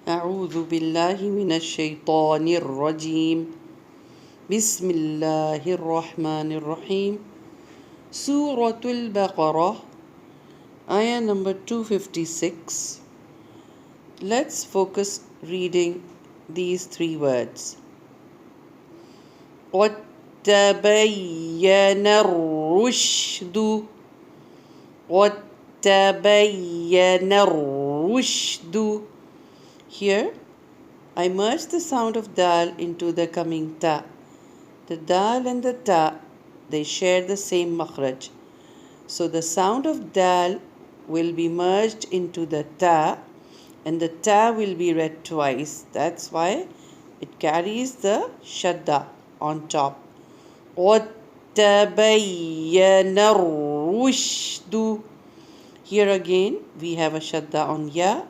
أعوذ بالله من الشيطان الرجيم بسم الله الرحمن الرحيم سورة البقرة ayah number 256. Let's focus reading these three words. قد تبين الرشد قد تبين الرشد. Here, I merge the sound of dal into the coming ta. The dal and the ta, they share the same makhraj. So the sound of dal will be merged into the ta, and the ta will be read twice. That's why it carries the shadda on top. وَتَبَيَّنَ الرُّشْدُ. Here again, we have a shadda on ya,